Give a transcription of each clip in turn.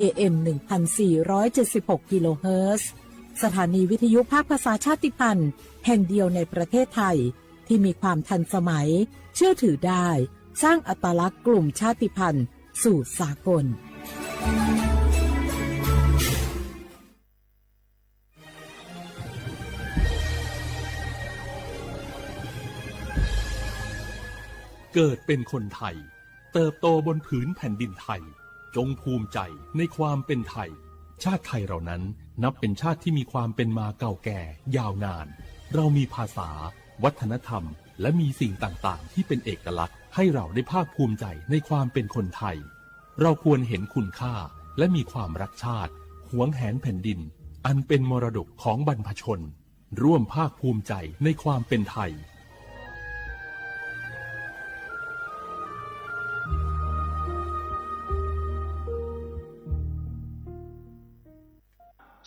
AM 1476 กิโลเฮิรตซ์สถานีวิทยุภาคภาษาชาติพันธุ์แห่งเดียวในประเทศไทยที่มีความทันสมัยเชื่อถือได้สร้างอัตลักษณ์กลุ่มชาติพันธุ์สู่สากลเกิดเป็นคนไทยเติบโตบนผืนแผ่นดินไทยจงภูมิใจในความเป็นไทยชาติไทยเรานั้นนับเป็นชาติที่มีความเป็นมาเก่าแก่ยาวนานเรามีภาษาวัฒนธรรมและมีสิ่งต่างๆที่เป็นเอกลักษณ์ให้เราได้ภาคภูมิใจในความเป็นคนไทยเราควรเห็นคุณค่าและมีความรักชาติหวงแหนแผ่นดินอันเป็นมรดกของบรรพชนร่วมภาคภูมิใจในความเป็นไทย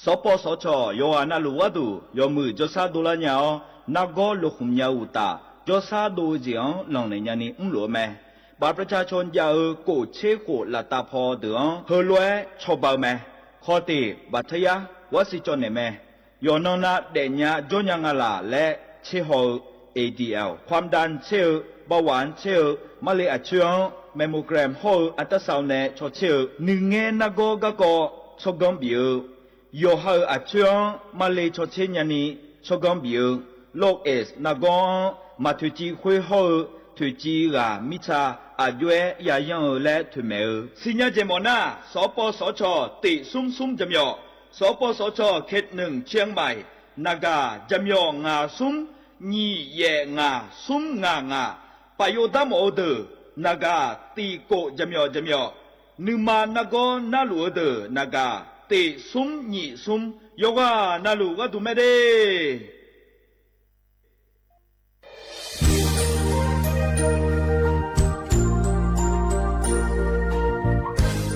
สปสชยอนาลุวดูยอมือจซาดูลาญานักกอลุขุมยาอุตาจซาดูเจียงหลังในญาณีหลัวแม่บาประชาชนยาโกเชโกลาตาพอเดืองเฮลวยชอบาแม่ขอตีบัทยาวสิจนแม่ยอนนาเดญาจญงาลาและเชฮอ ADL ความดันเชลเบาหวานเชลมาเลอเชียงแมมโมแกรมฮอลอัตราซาวเนชเชลหนึ่งเงนักกกชกงบิวยอฮาอาเชียงมาเลชเชญานีชกงบิวโลกนักกมาทุจีคุยฮอทุจีรามิชาอาด้วยยายังและทุเมอสิญญาเจมอนาสปสชติซุ่มจำยอสปสชเขตหนึ่งเชียงใหม่นากาจำยองาซุ่มยี่เยงาซุ่มงปายดามโอเดนากาตีโกจำยอนึมานากนาลูเดนากาติซุมยี่ซุมโยกานาลูกาตุเมเด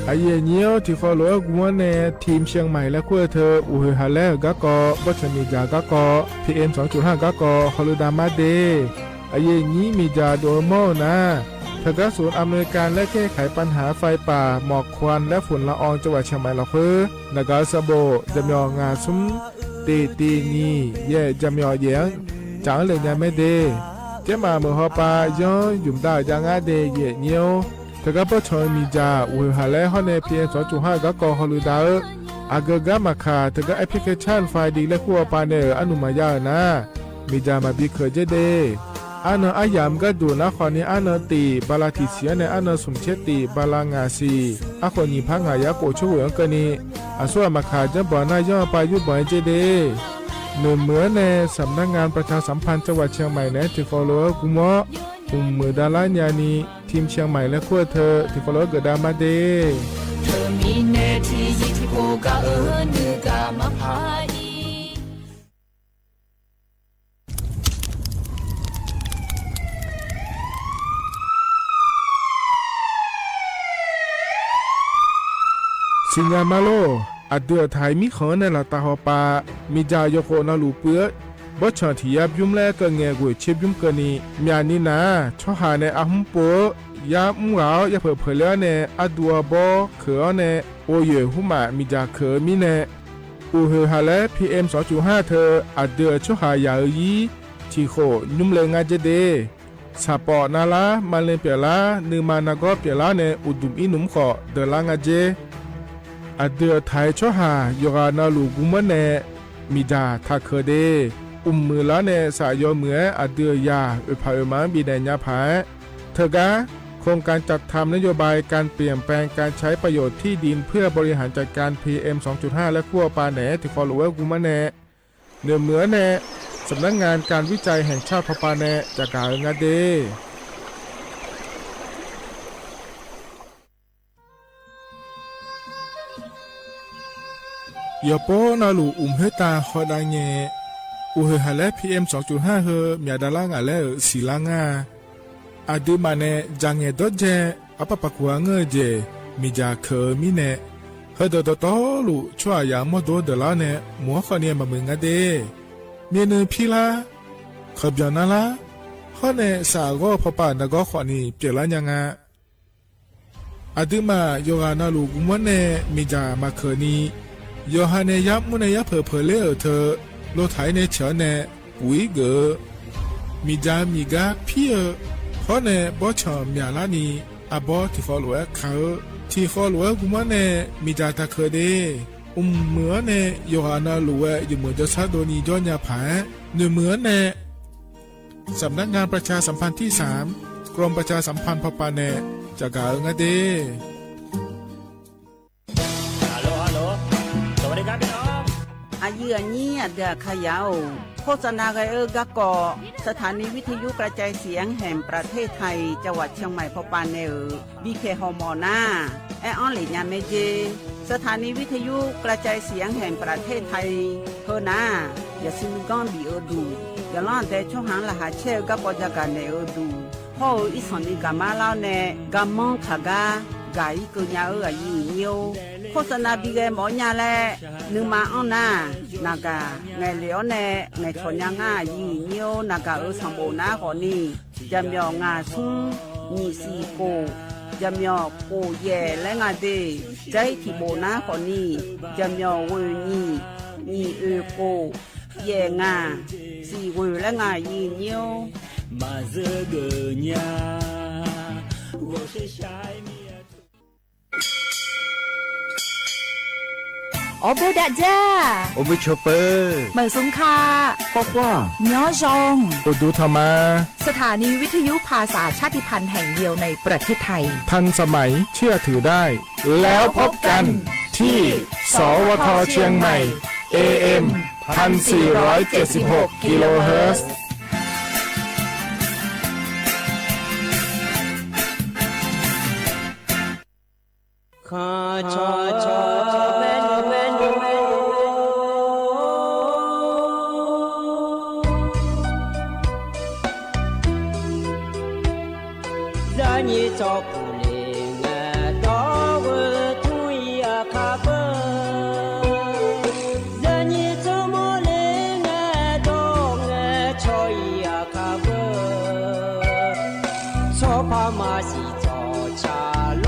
ไอเย่เนียวที่ฟอลโล่กวนในทีมเชียงใหม่และขั้วเธออุฮาแล้วกะกอบัชมีจากะกอ PM 2.5 กะกอฮอลูดามาเดไอเย่นี้มีจาโดโมนะเธอก็ศูนย์อำนวยการและแก้ไขปัญหาไฟป่าหมอกควันและฝุ่นละอองจังหวัดเชียงใหม่ละเพื่อนากาซาโบจำยองงาซุมตีนี่เย่จำยอเยียงจางเลยยังไม่เดเจ้ามาเมื่อฮอปาย้อนยุ่มได้ยังอาเดเย่เนียวเธอก็พอชอยมีจาอุฮาและฮอนในเพียง 2.5 ก็กอฮอลูดาอากกามาคาเธอก็แอปพลิเคชันไฟดีและขั้วปาเนออนุมายานะมีจามาบีเคเจเดอันอายามก็ดูนะคนนี้อันตีบาลาติเสียในอันสมเชติบาลางาซีอาคนนี้พังหายาโกช่วยกันนี้อาส่วนมาขาจะบ่อนายย่อไปยุบบ่อยเจเดหนุ่มเหมือนในสำนักงานประชาสัมพันธ์จังหวัดเชียงใหม่และที่ฟอลโล่กุมะกลุ่มมือดาราญานีทีมเชียงใหม่และขั้วเธอที่ฟอลโล่เกิดดามาเดเธอมีเนที่ยิที่โกกะเนือกามาพายสิญญามาโลอัดเดือไทยมีขอในละตาหอปามีจายโคนาลูเปื้อบ่ชอที่ยับยุ่มแลก็แงกวยเชบยุ่มกะนี่มีอันนี้นะช่อหาในอาหุมโปยามุงเอาอย่าเผลอเผลอในอดัวบ่เขอในโอเยหุมามีจาเขอมีในอูเฮฮาและ PM 2.5 เธออัดเดือช่อหายายีที่โคยุ่มเลงาเจเดสปอนาลามาเลเปียลานือมานากอเปียลาในอุดุมอินุมขอเดลางาเจอเดือไทยช่อหายกานาลูกุมะเนมีดาทาเคเดมือละเนสายอเหมืออเดือยาอุปาอุมาบีแดญาภาเธอกะโครงการจัดทำนโยบายการเปลี่ยนแปลงการใช้ประโยชน์ที่ดินเพื่อบริหารจัดการ PM 2.5 และขั้วปาแหนที่ฟอลโลเวอร์กุมะเนเหนือเนสำนักงานการวิจัยแห่งชาติพปาแนจากกาเงาเดยอโปนาลูเฮตาฮอดาเงอูเฮฮาเล PM 2.5 เฮมีดาลางาเลสีลางาอาดูมาเนจังเงดเจอปะปะกัวเงเจมีจาเคมีเนเฮดดตอลูชัวยามอโดเดลาเนมัวขเนียมามึงาเดเมียนพิลาขบยานาลาฮอเนสาโกพปานากอขวานีเปลายังา อาดึมาโยฮานาลูกุมันเนมิจามาเคนีโยฮาเนยับมุนเนยับเพอเลอเธอโลไทยเนเฉเนปุยเกมิจามิกาพี่เพราะเนบอชอมยาลานีอาบอที่ฟอลเวเขาที่ฟอลเวกุมันเนมิจาตาเคเดเหมือนเนโยฮานาลูเวอยู่เหมือนจะซาโดนีจอนยาผาเหมือนเนสำนักงานประชาสัมพันธ์ที่3กรมประชาสัมพันธ์พปาเนจากกาเงเดฮัลโหลฮัลโหลสวัสดีครับพี่น้อง อายุอันนี้เดือขยาวโฆษณาไกกะกอสถานีวิทยุกระจายเสียงแห่งประเทศไทยจังหวัดเชียงใหม่พปานเนบีเคฮอมอนาแอออนหลีญาเมเจสถานีวิทยุกระจายเสียงแห่งประเทศไทยเฮนาอย่าซิมกอนบีเอดูอย่าล่อนแต่ช่องหางละหาเชลกะปอจากกันเนอดูพ่ออีสอนนี่กามาเล่าเนกามองขากากาอีกุญญาอายุเนียวโฆษณาบีเกหมอญาแลนึงมาอ้อนนานากาไงเหลียวเนไงชนยังง่ายีเนียวนากาสังโบนาขอนี่จะมีงาซุงมีสีโกจะมีโกเย่และงาเดใจที่โบนาขอนี่จะมีเวนี่มีโกเย่งาสีเวและงายีเนียวมาเจอเกญา我是下面อบูดะจ้า โอเบชเปอร์ เหมือสุงคา ปอกว่า ย้อจง โอดูธรรมา สถานีวิทยุภาษาชาติพันธุ์แห่งเดียวในประเทศไทย ทันสมัยเชื่อถือได้ แล้วพบกันที่สวทเชียงใหม่ AM 1476 กิโลเฮิรตซ์ข้าชอชอเมนูเมนู让你照顾灵儿到我土呀卡本让你怎么灵儿到我朝呀卡本错怕马西早茶路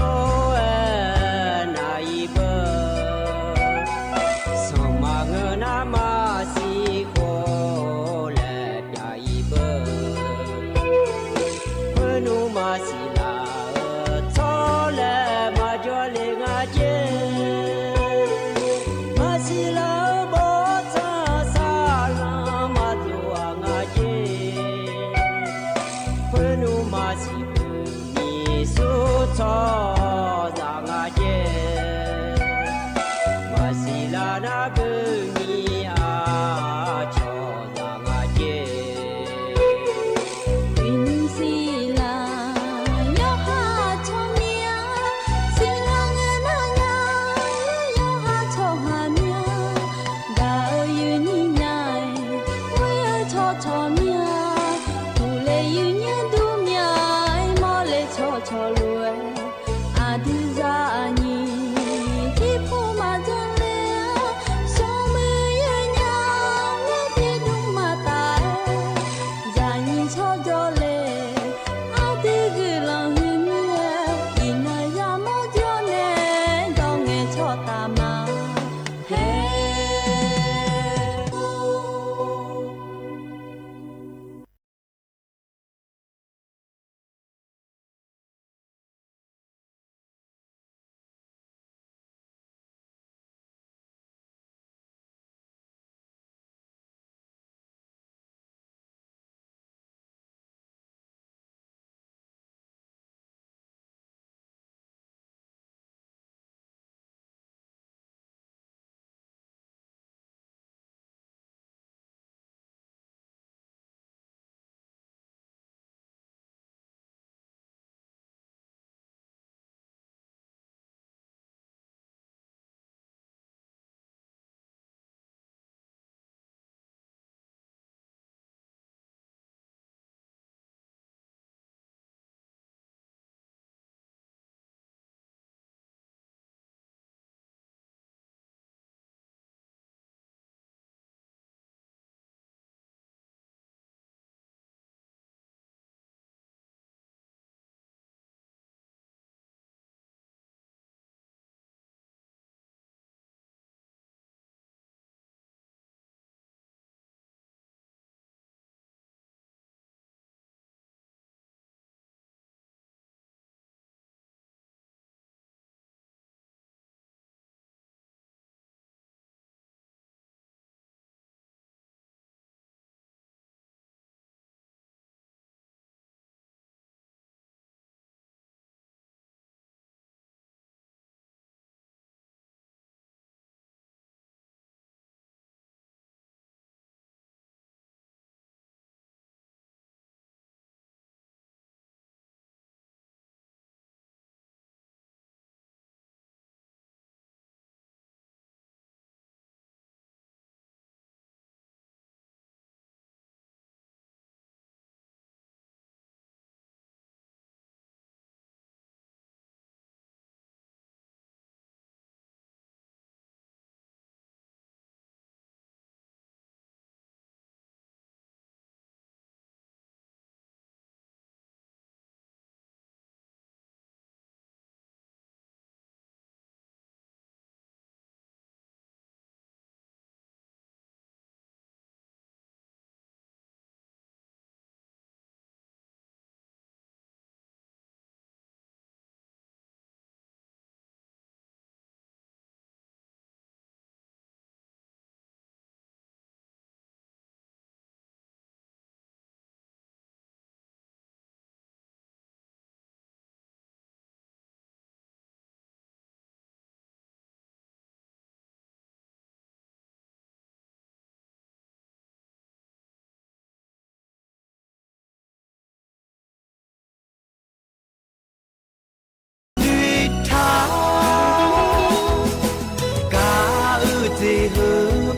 စေဟ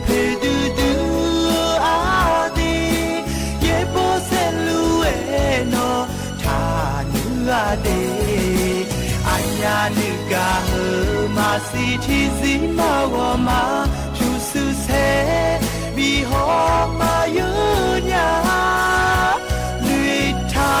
ဖေတူတူအာဒီယေပိုဆဲလူဝဲနော်ထာနူအတေအညာနိကာဟမာစီတီစီမာဝမာချူဆူဆဲဘီဟောမာယညာလူထာ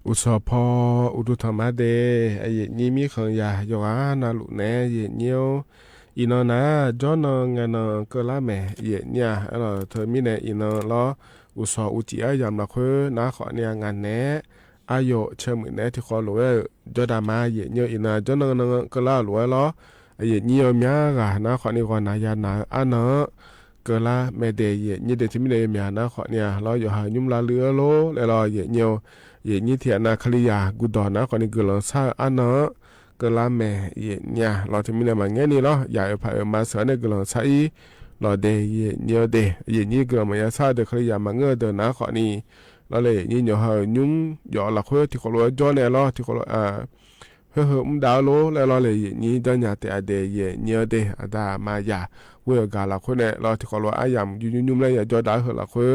อุสพออุดุธรรมะเดไอเยนี่มีขังยาโยอานาลุเนเยเนียวอีนอนะจอนงานก็ละแม่เยเนี่ยเธอมีเนอีนอล้ออุสอุจิอายามละคือนะขอเนี่ยงานแน่อายุเชื่อมือแน่ที่ขอหลวยจอดามาเยเนียวอีนาจอนก็ละหลวยล้อไอเยเนียวมีกะนะขอนี่ก่อนนายานาอันเนาะก็ละแม่เดเยนี่เดที่มีเนมีนะขอเนี่ยล้ออยู่หายุ่มละเรือโลแล้วล้อเยเนียวเยนี่เทียนาคลียากุดอนะคนนี้กุลองซาอันเนาะก็ลาแม่เยเนี่ยเราจะมีอะไรมาเงี้ยนี่เนาะอยากไปมาเสือในกุลองซาอีเราเดเยเนี่ยเดเยนี่กุลองมาซาเดคลียามาเงือเดนะคนนี้เราเลยนี่เนาะหายุ่มหยอหลักเพื่อที่เขารู้ย้อนเนี่ยเนาะที่เขาเฮ้ยดาวโลแล้วเราเลยนี่ตอนนี้แต่เดเยเนี่ยเดอาดามายาเวกาหลักเพื่อเนี่ยเราที่เขารู้อายามยุ่มเลยอย่าจอดาวเหรอหลักเพื่อ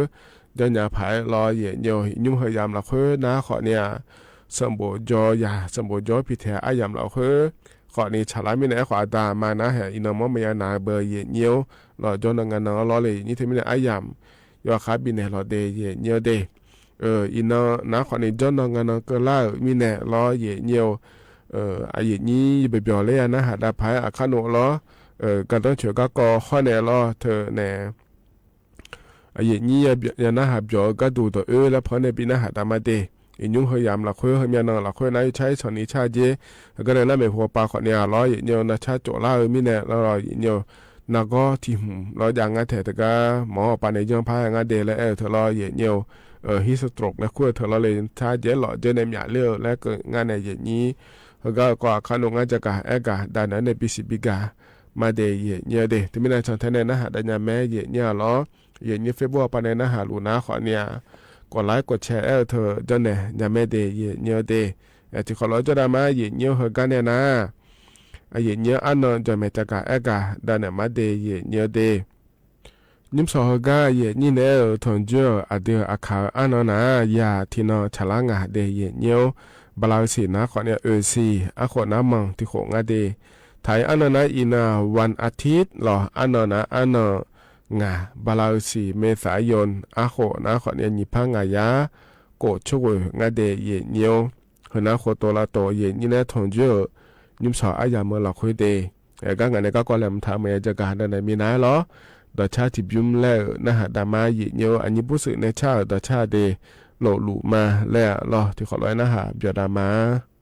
เดินอย่าผายรอเย่เนียวยุ่มเหยามเราคือนะขอเนี่ยสมบูรณ์จอยาสมบูรณ์จอพิเทอายามเราคือขอนี้ฉลาดไม่แน่ขอตามานะเหอินมอมยานาเบอร์เย่เนียวรอจนงานนอรอเลยนี่ที่ไม่ได้อายามยอขาบินเนี่ยรอเดเย่เนียวเดอินนะขอนี้จนงานนก็ล่ามีแน่รอเย่เนียวอายุนี้ไปเบียวเลยนะหาดาผายอาคาโนรอการต้องเชื่อก็ข้อแน่รอเธอแน่ไอ้ยี่ยานาหาบจอก็ดูตัวแล้วพอในปีนาหาตามาเดอินยุ่งพยายามละคุยพยายามละคุยนายใช้สอนนิชาเจก็เลยน่าไม่หัวปลาขอเนี่ยร้อยเนียวนาชาโจล่ามีเนี่ยแล้วร้อยเนียวนาก็ทีมร้อยอย่างงั้นแต่ก็หมอปาในยังพายงั้นเดแล้วเธอร้อยเนียวฮิสตรกและคุยเธอร้อยเลยชาเจหล่อเจในหยาเลี้ยวและก็งานในอย่างนี้ก็กว่าขนมงานจะกะกะด้านนั้นในปีสิบิกามาเดเนียเดที่ไม่นานชนท่านนะหาดัญญาแม่เนียล้อเย็นนี้เฟบรุปาในนะหาลูนะขอเนี่ยกดไลค์กดแชร์เธอจนเนี่ยอย่าไม่เดเย็นเนียเดที่ขอร้องจะได้มาเย็นเนียเหกันเนี่ยนะเย็นเนียอันนั้นจะไม่จะกะกะด้านเนี่ยมาเดเย็นเนียเดนิมสอเหกันเย็นนี่เนี่ยทนเจออเดียอาคาอันนั้นนะยาที่นอฉลางาเดเย็นเนียบลาวสีนะขอเนี่ยซีอาขอน้ำมังที่ขงาเดไทยอันนั้นนะอินาวันอาทิตย์หรออันนั้นนะอันนั้นงาบาลาสีเมษายนอาโคนะขอเนี่ยนิพังงายาโกช่วยงาเดเยเนียวเฮนะโคตัวละตัวเยนี่แน่ทงเจอนิมสออายาเมื่อเราคุยเดก็งานนี้ก็แหลมทำเมื่อจะการในมีน้าล้อดอชาติบิมแล้วนะฮะดามาเยเนียวอันนี้ผู้สื่อในชาดอชาเดโหลลูมาแล้วล้อที่ขอร้อยนะฮะเบียดามาเ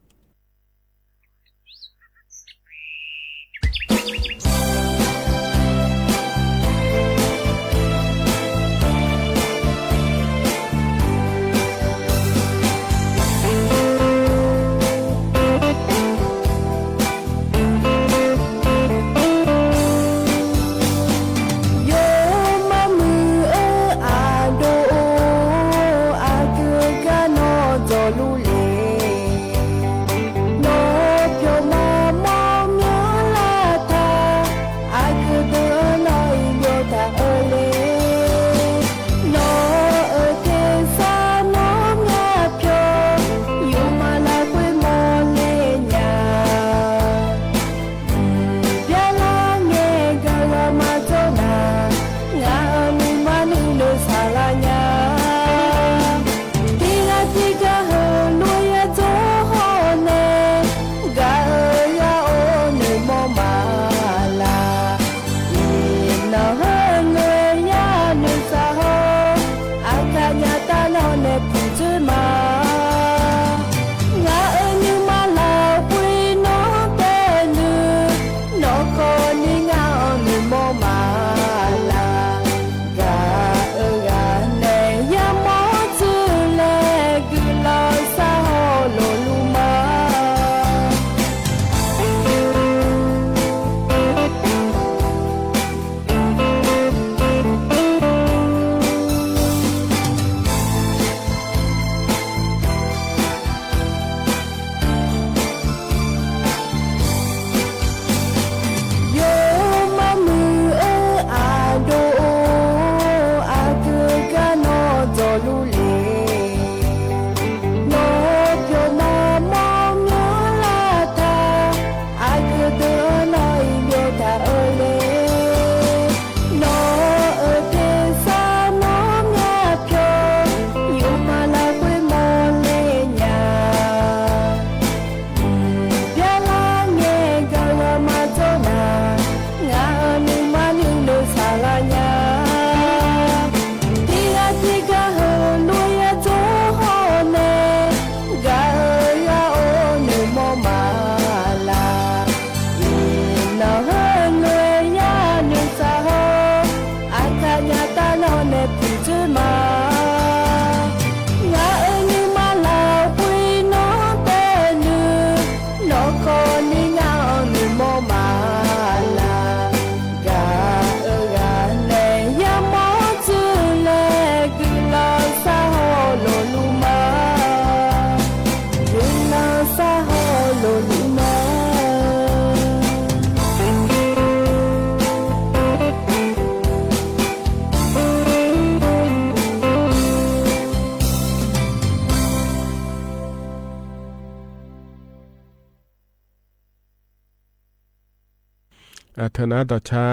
เธอนะต่อช้า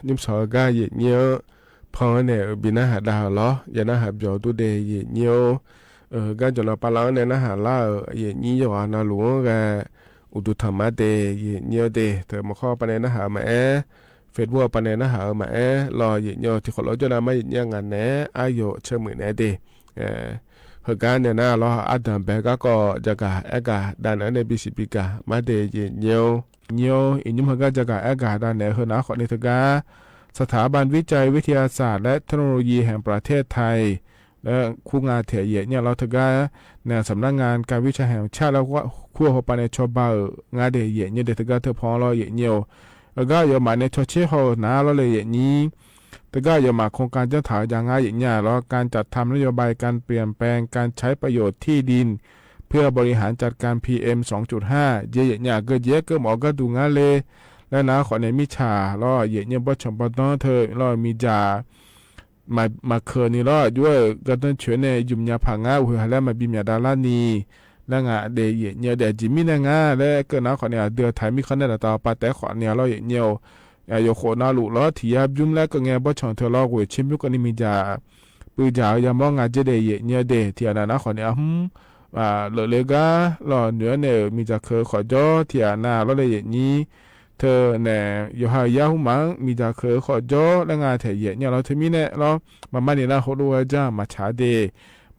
นิ่มสอกาเยเนียวพอเนี่ยบินาหาดาวล้อยานาหาเบียวตุเดเยเนียวก็จนเราปลาแล้วเนี่ยนะหาล่าเยนี่อยู่อ่ะนะหลวงก็อุตุธรรมะเดเยเนียวเดเธอมาข้อปนนะหามาเฟซบุ๊กปนนะหามารอเยเนียวที่คนเราจะนำมาเยงานเนี่ยอายุเชื่อมือเนี่ยเดเหตุการณ์เนี่ยนะเราอาดัมเบกก็จะกะกะด้านนั้นบิสิปิกะมาเดเยเนียวอินุมก็จะกะกะด้านเนี่ยเฮนะขอในทกาสถาบันวิจัยวิทยาศาสตร์และเทคโนโลยีแห่งประเทศไทยและคู่งานเถียเยเนี่ยเราถึงก็เนี่ยสำนักงานการวิจัยแห่งชาติแล้วก็คู่หัวปานในชอบงานเดียเนี่ยเด็กถึงก็เธอพอเราเยเนี่ยแล้วก็อยู่มาในชดเชยเขาหนาเราเลยเยนี้แต่ก็อยู่มาโครงการเจ้าถาวอย่างง่ายอย่างเนี่ยแล้วการจัดทำนโยบายการเปลี่ยนแปลงการใช้ประโยชน์ที่ดินเพื่อบริหารจัดการ PM 2.5 เยเนี่ยก็เยอะก็หมอก็ดูงานเลยและนะขอในมิชาล้อเยเนี่ยบ่ชมบ่ต้องเธอล้อมีจ่ามาเคยนี่ล้อด้วยก็ต้องช่วยในยุ่มยาผังงาหัวแล้วมาบิมยาดาลานีแล้วงาเดยเนี่ยเดจิมินะงาแล้วก็นะขอเนี่ยเดือไทยมีคนได้ต่อปาแต่ขอเนี่ยล้อเนี่ยโยโคนาลุล้อที่ยับยุ่มแล้วก็เงี้ยบ่ชงเธอล้อหัวชิมยุก็นี่มีจ่าปืนจ่ายามองงาเจเดยเนี่ยเดที่อันนั้นขอเนี่ยเลยก็ล้อเหนือเนี่ยมีจ่าเคยขอจ่อที่อันนั้นล้อเลยนี้เธอเนี่ยอยู่หายาหุมังมีจ่าเคยขอจ่อแล้วงาเถียเนี่ยเราเธอมีเนี่ยเรามาเนี่ยเราเขาดูว่าจ้ามาชาเด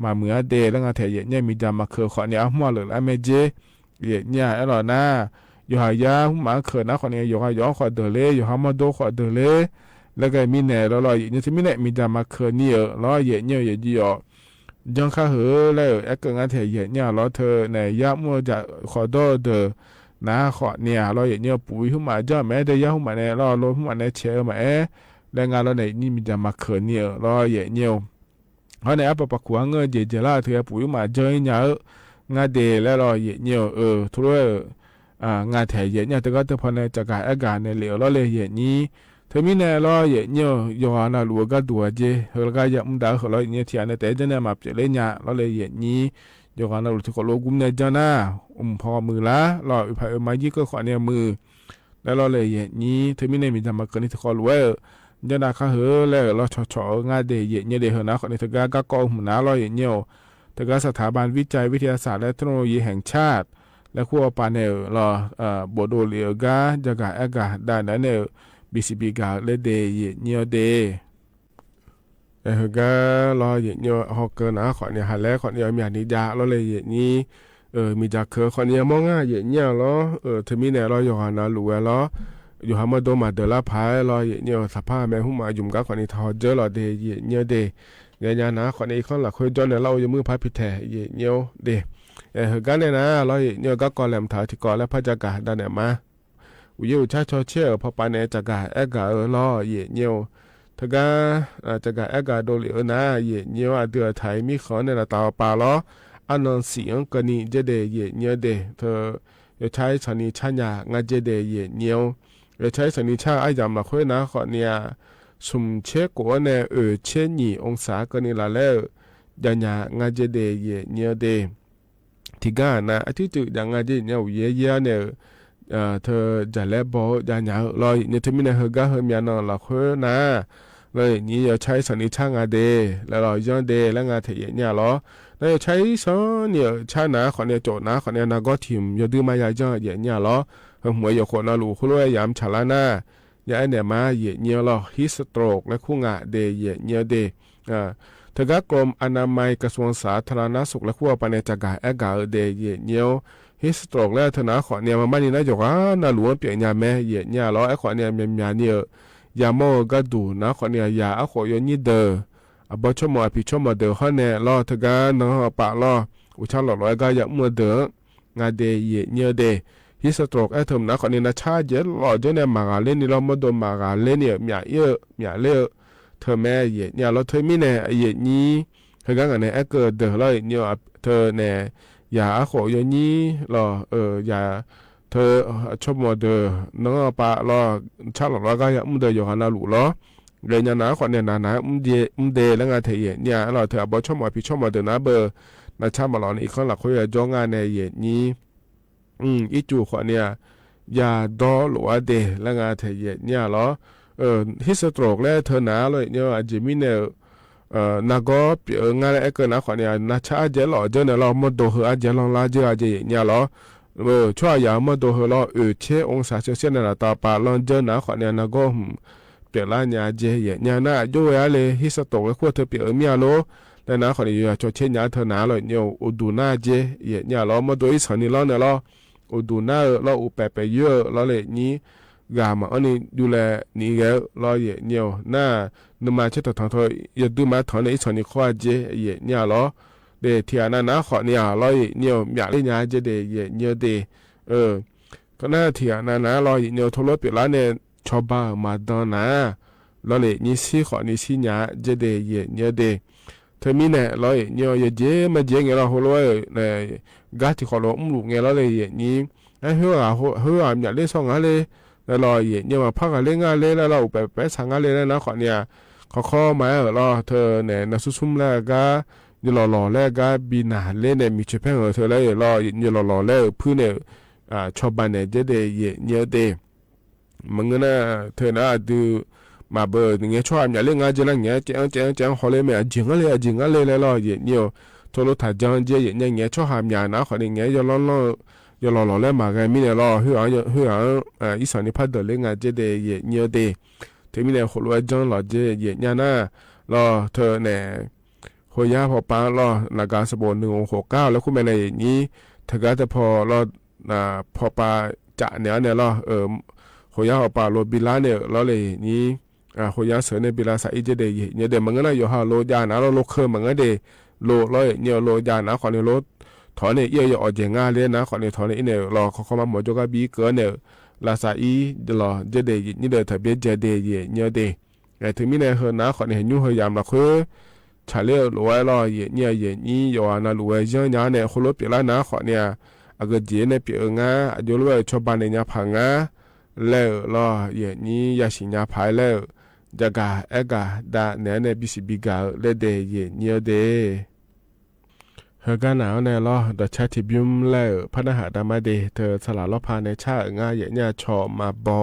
มาเมื่อเดแล้วงาเถียเนี่ยมีจ่ามาเคยขอเนี่ยหัวเลยแล้วเมเจเนี่ยไอ้หล่อหน้าอยู่หายาหุมังเคยนะขอเนี่ยอยู่หายาขอเดเลยอยู่หามาโดขอเดเลยแล้วก็มีเนี่ยเราเนี่ยที่มีเนี่ยมีจ่ามาเคยเนี่ยเราเนี่ยยี่ยังข้าเหอแล้วไอ้เกิดงานเถียเนี่ยเราเธอเนี่ยยามัวจะขอโดเดนะขอเนี่ยเราอย่างเนี้ยปุ๋ยขึ้นมาจ้าแม้ได้ยาขึ้นมาเนี่ยเราลดขึ้นมาเนี่ยเชื่อมาแรงงานเราเนี่ยนี่มีจะมาเขินเนี่ยเราอย่างเนี้ยเพราะเนี่ยปะปะขวางเงินเจล่าเธอปุ๋ยมาเจอเนี่ยงานเดแล้วเราอย่างเนี้ยทุเรงานแถวอย่างเนี้ยแต่ก็เธอพอเนี่ยจะการอาการเนี่ยเหลวเราเลยอย่างนี้เธอมีเนี่ยเราอย่างเนี้ยย้อนน่ะรู้ก็ตัวเจเฮาก็ยังไม่ได้เขาเราอย่างเนี้ยที่อันเนี่ยแต่จะเนี่ยมาเปลี่ยนเนี่ยเราเลยอย่างนี้ยกการเราที่ขอโลกุมเนี่ยจ้าหน้าพอมือละรอไปมายี่ก็ขอเนี่ยมือแล้วเราเลยอย่างนี้เธอไม่ได้มีทำมาเกินที่ขอรู้ว่าจ้าหน้าข้าเหอแล้วเราชอๆงานเดียเนี่ยเดียเหนะขอในถึงก็กองหัวหน้าเราอย่างเนี้ยถึงก็สถาบันวิจัยวิทยาศาสตร์และเทคโนโลยีแห่งชาติและคู่ปานเนลเราบโดเลียกาจะกาด้านนั้นเนี่ยBCB กาเลเดียเนี่ยเดก็รออย่างเงี้ยฮอกเกอร์นะขอเนี่ยหาแล้วขอเนี่ยมีอันนี้ยาเราเลยอย่างนี้มีจากเคอขอเนี่ยมองง่ายอย่างเงี้ยล้อเธอมีเนี่ยเราอยู่หานาหลัวล้ออยู่หามาโดมาเดล่าพายรออย่างเงี้ยสภาพแม่หุ่มมายุ่มกับขอนี่ทอเจอเราเดอย่างเงี้ยเดเงี้ยนะขอเนี่ยข้างหลังคุยจนเนี่ยเราอยู่มือพายผิดแท้อย่างเงี้ยเดกันเนี่ยนะเราอย่างเงี้ยก็กอแหลมถาที่กอและพระจักรด้านเนี่ยมาอยู่ชาชอเชื่อพอปานเนี่ยจักรกาล้ออย่างเงี้ยถ้าก็จะกะกาโดเหลียวนะเย่เนียวเดือไทยมีขอในละตาปาล้ออันนนเสียงกันนี่เจเดเย่เนียวเดเธอจะใช้สนิชญางาเจเดเย่เนียวจะใช้สนิชาไอ้ยำละค่อยนะขอเนี่ยสุ่มเช็คกัวเนี่ยเช่นนี่องศากันนี่ละแล้วยันยางาเจเดเย่เนียวเดที่ก้านะอาทิตย์จุดยังงาเจเนียวเย่เนี่ยเธอจะเล่บอยันยาลอยเนี่ยเธอมีในเฮก้าเฮมียนอนละค่อยนะเลยนี่จะใช้สนิชางาเดแล้วเราย้อนเดแล้วงาเทียเนี่ยหรอแล้วใช้สอนเนี่ยชาหนาขอเนี่ยโจทย์นะขอเนี่ยนาก็ทีมอย่าดื้อมายาจ้าเนี่ยหรอหัวอย่าคนนาลูคุ้ยยามฉลาหน้าอย่าเนี่ยมาเนี่ยหรอฮิสโตรกและคู่งาเดเนี่ยเดเธอก็กรมอนามัยกระทรวงสาธารณสุขและคู่ปานจากการกาเดเนี่ยฮิสโตรกแล้วเธอหนาขอเนี่ยมาไม่นี่นะจกนาหลวงเปลี่ยนยาแม่เนี่ยหรอไอ้ขอเนี่ยมีเนี่ยยาโมก็ดูนะคนเนี่ยยาขอยนี่เดอบ่ชมอพิชมเดอฮะเนี่ยรอทกาเนาะปะรออุชาหลอยก็ยามัวเดองาเดเยเนี่ยเดฮิสโตรกไอ้เทมนะคนเนี่ยนะชาเยอะรอจนเนี่ยมากาเล่นนี่เรามาโดนมากาเล่นเนี่ยมีเยอะมีเล่เธอแม่เยเนี่ยเราเธอมีเนี่ยเยนี้เธอก็กันเนี่ยไอ้เกิดเดอเลยเนี่ยเธอเนี่ยยาขอยนี่รอยาเธอชอบมาเดอน้องปะรอชาหลอกก็ยังมุดเดออยู่หันนาหลุล้อเรียนนะคนเนี่ยนะมุดเดแล้วงานเทียเนี่ยเราเธอบอชอบมาพิชอบมาเดอนะเบอร์นะชามาหลอนอีกคนหลักเขาจะจ้องงานในเย็นนี้อีจู่คนเนี่ย ยาดอหรือว่าเดแล้วงาเทเยเนี่ยเหรอฮิสโตรกแล้วเธอหนาเลยเนี่ยอาจจะมีเนี่ยนาก็เปียงานเอกนะขวัญเนี่ยนาชาเจหล่อเจเนี่ยเรามาดูเหออาจจะลองลาเจอาจจะเนี่ยเหรอช่วยยามาดูเหอเราเชองศาเซลเซียสน่ะต่อไปลองเจนะขวัญเนี่ยนาก็เปียละเนี่ยเจเนี่ยน่าโยยอะไรฮิสโตรกขั้วเธอเปียเมียโลแต่นะขวัญเนี่ยจะเช่นยาเธอหนาเลยเนี่ยอุดูน่าเจเนี่ยเรามาดูอีสานนี่เราเนี่ยเราอุดูน่าเราอุเปเปเยอะเราเลยนี้กามาอันนี้ดูแลนี่แกรอเนี่ยน่านมาเช็ดทางเธออย่าดูมาถอนในส่วนนี้ข้อเจเนี่ยรอเดที่อันนั้นขอเนี่ยรอเนี่ยอยากเล่นยาเจเดเนี่ยเดก็น่าที่อันนั้นรอเนี่ยทรเปล่าเนี่ยชอบบ้ามาดอนนะรอเลยนี่สิขอนี่สิยาเจเดเนี่ยเดเธอมีเนี่ยรอเนี่ยเจมาเจเงี้ยเราหัวเราเนี่ยกาที่ขอเราลูกเงี้ยเราเลยนี่ไอ้เหืออยากเล่นสองอะไรแล้วรอเนี่ยมาพักเล่นงานเล่นแล้วเราไปสั่งงานเล่นแล้วนะขอเนี่ยเขามารอเธอเนี่ยนักซุ่มแล้วก็ยหล่อแล้วก็บินหาเล่นเนี่ยมีเชื้อแป้งเธอแล้วรอยหล่อแล้วเพื่อนเนี่ยชอบบ้านเนี่ยจะได้เนี่ยเดมันก็น่าเธอน่าดูมาเบอร์อย่างเงี้ยชอบอยากเล่นงานจะนั่งเงี้ยเจ้าเขาเลยไม่จริงอะไรแล้วรอเนี่ยทั่วโลกถ่ายจังเจเนี่ยชอบหามยานะขอเนี่ยยหล่อแล้วมาไงมีเนี่ยรอเฮืออีสานนี่พัดเดินเล่นงานจะได้เนี่ยเดที่มีเนี่ยหัวเราจังหล่อเจเนี่ยน่ารอเธอเนี่ยหัวยาพอปารอนาการสบน169แล้วคุณแม่ในนี้เธอก็จะพอรอพอปาจะเนี่ยรอหัวยาพอปาโรบิลาเนี่ยรอเลยนี้หัวยาเสือในบิลาใส่เจเดเนี่ยเดมันก็น่าอยู่ฮาโลยานะเราโลเคมันก็เดโลร้อยเนี่ยโลยานะขอในรถถอนเนี่ยออกเจงาเลยนะขอในถอนเนี่ยรอเขามาหมดจกบีเกินเนี่ยลาซาอีรอเจเดนี่เดทะเบียนเจเดเนี่ยเดแต่ถึงมีในเฮนะขอในเห็นยุ่งเฮยามละคือชาเล่รวยรอเนี่ยนี่ยอนะรวยเจ้าเนี่ยเนี่ยคนรถเปลี่ยนนะขอเนี่ยอากาศเย็นเนี่ยเปลี่ยนงาอายุรวยชาวบ้านเนี่ยพังงาแล้วรอนี่ยาสิญญาภายแล้วจะกาเอกาดาเนี่ยบิสิบิกาเลเดเนี่ยเดเฮกันหนาวเนี่ยรอดชาติบิมแล้วพนักหาดามาเดเธอสละรอพาในชาง่ายเนี่ยชอมาบอ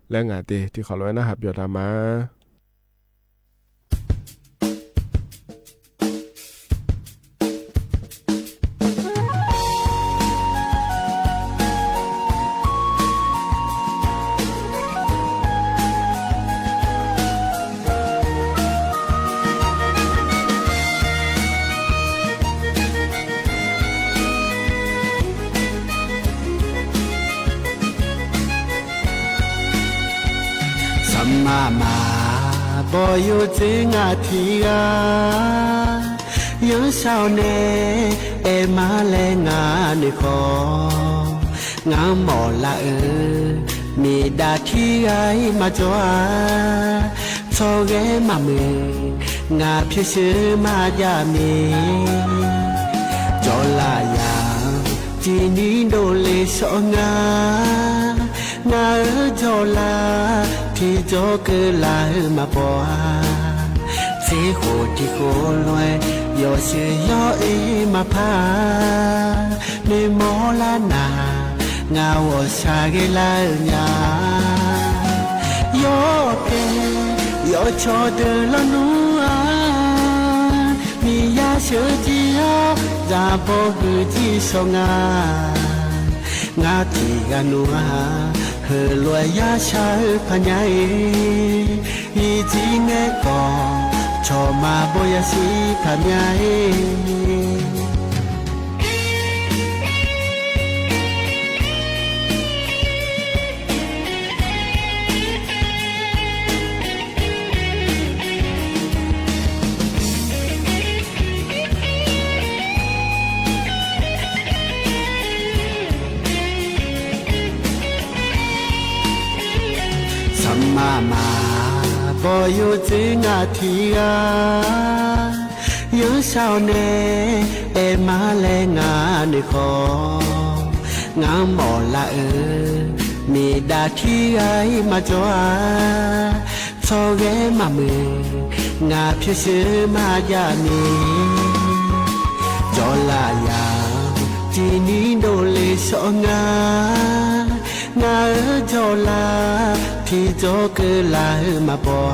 และงาเดที่ขอร้อยนะครับยอดามามาบอยู่จริงอาทีอายังเศร้าเนมาแลงานของามหมอละมีดาที่ไอมาจวาโซเกมามืองาพิชื่อมายามีจอลายาจีนี้โดเลสงางาจอลาที่จอเกลามาปอเสียโคที่โคลอยยอเสียยอมาพาในมอลานางาวชาเกลาญายอเกยอชอเดลนัวมียาเชื่อจียาจาบอกจีสงางาที่กันนัวเฮลวยยาชาพญายอีจีเงกอชอมาบอยสีพญายมาบอยู่จริงอาทีอายังเศร้าเนมาแลงานของามหมอละมีดาที่ไอมาจวาโซเกมามืองาพิชื่อมายามีจอลายาจีนี้โดเลสงา งาโจลาที่โจเกลามาบัว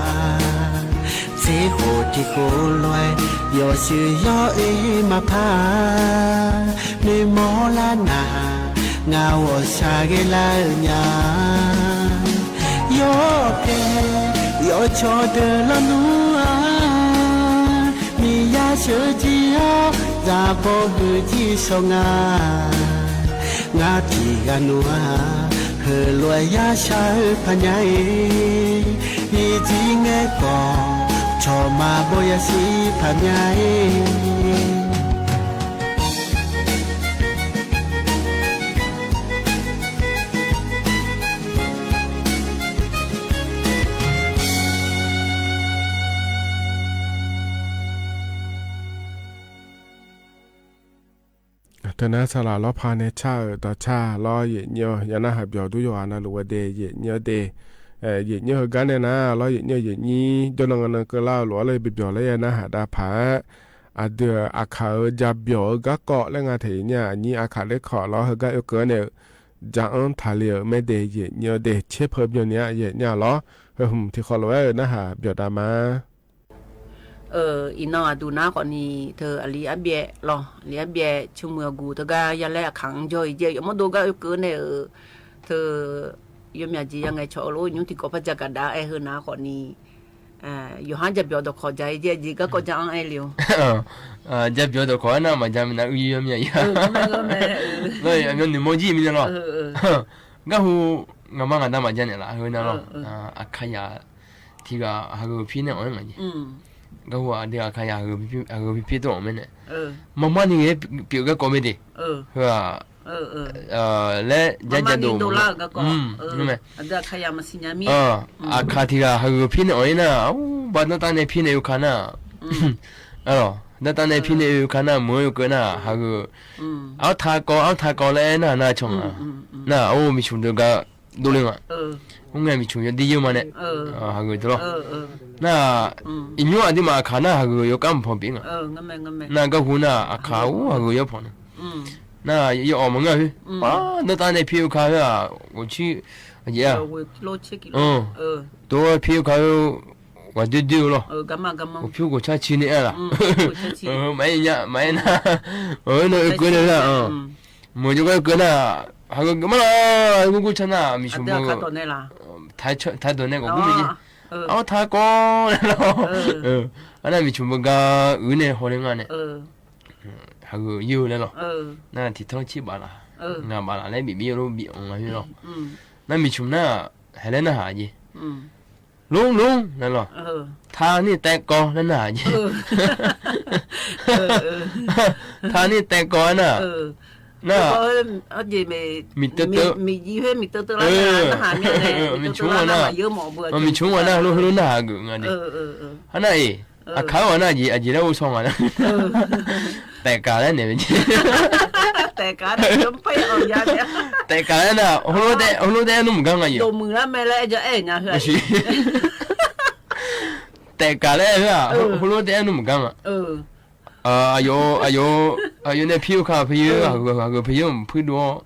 เสียโหที่โกลอยยอชื่อยอเอมาพาในมอลานางาวชาเกลาญายอเกยอชอเดลนัวมียาเชื่อจียาจาบบือที่สงางาที่กันนัวเฮลอยยาชาพันยัยอีจีเงกอชอมาบอยสีพันยัยตอนนั้นสลาล้อพาในชาต่อชาล้อเหยียดเยอะยันน่าหับยอดูอยู่อันนั้นหรือว่าเดเหยียดเยอะเดเหยียดเยอะกันเนี่ยนะล้อเหยียดเยอะเหยียดนี้จนงั้นก็เล่าหลัวเลยไปเบียวเลยนะหาดาผาเดืออาคาจะเบียวก็เกาะแล้วงานเถียเนี่ยอันนี้อาคาเล็กขอล้อเฮก็เกินเนี่ยจะอันทาเลียไม่เดเหยียดเยอะเดเชฟเพิ่มอย่างเนี้ยเหยียดเนี่ยล้อที่ขอล้อนะหาเบียวดามาอีน้องดูน้าก่อนนี้เธออลีอาเบียหรออลีอาเบียชุ่มเมือกูเธอก็ยันแลขังจ่อยเจียมาดูก็เกินเนี่ยเธอยมยาจียังไงชอโลยุ่งที่ก็พระจักรดาไอเฮน้าก่อนนี้อยู่ห้างจะเบียวดอกขอใจเจียจีก็จะอังไอเลียวจะเบียวดอกขอน่ะมาจำนะอุ้ยยมยาเลยอันนี้โมจิมีเนาะก็หูงามังกันตามาจันเนี่ยละเฮน่ะเนาะอาขยาที่ก็หากูพี่เนี่ยอ่อนมันก็ว่าเดี๋ยวขยะคือพี่ตัวมันเนี่ยมาม่านี่เปียกก็ไม่ดีว่าและจะดูนั่นไหมเดี๋ยวขยะมาสิญญามีอาคาที่ก็คือพี่เนี่ยนะบ้านตอนนี้พี่เนี่ยอยู่ข้างหน้านั่นตอนนี้พี่เนี่ยอยู่ข้างหน้ามืออยู่กันนะคือเอาทากอเลยน่าชงน่าโอ้มีชุนเดียวก็ดูเลยอ่ะ뭔가 미충 디유만에 하고 들어 나 인요 아디마 가나 하고 요감 범빙아 나가 후나 아카우 하고 옆어는 나이 어멍아 너 단에 피우 가야 오치 야 또 피우 가요 와드디로 가마 피우고 차치네 알아 마이나 너 그거나 뭐 저거 그거나 하고 그만아 이거 그렇잖아 미션 뭐 다 돈내고 그러지 다 꺼내라 하나 미션 뭐가 은혜 호랭하네 하고 이유래로 나 뒤통치 봐라 나 말안 해 미미로 미옹아요 나 미춤나 헬레나 하지 롱롱 나로 타니 떼꺼 나나 하지 타니 떼꺼나น่ะgì mì gì hết mì tơ lá nó hả mẹ này mì chung mà na mì chung mà na lu na gửi ngay đi anh này khảo anh này gì đâu xong à tè cá đấy này tè cá đấy không phải ở nhà đấy tè cá đấy nào hôm nay nó không ngang gì đồ mừng lắm mẹ lại cho em nhà hả tè cá đấy à hôm nay nó không ngang à ayo này phiêu khá phiêu 하고 phiêu phiêu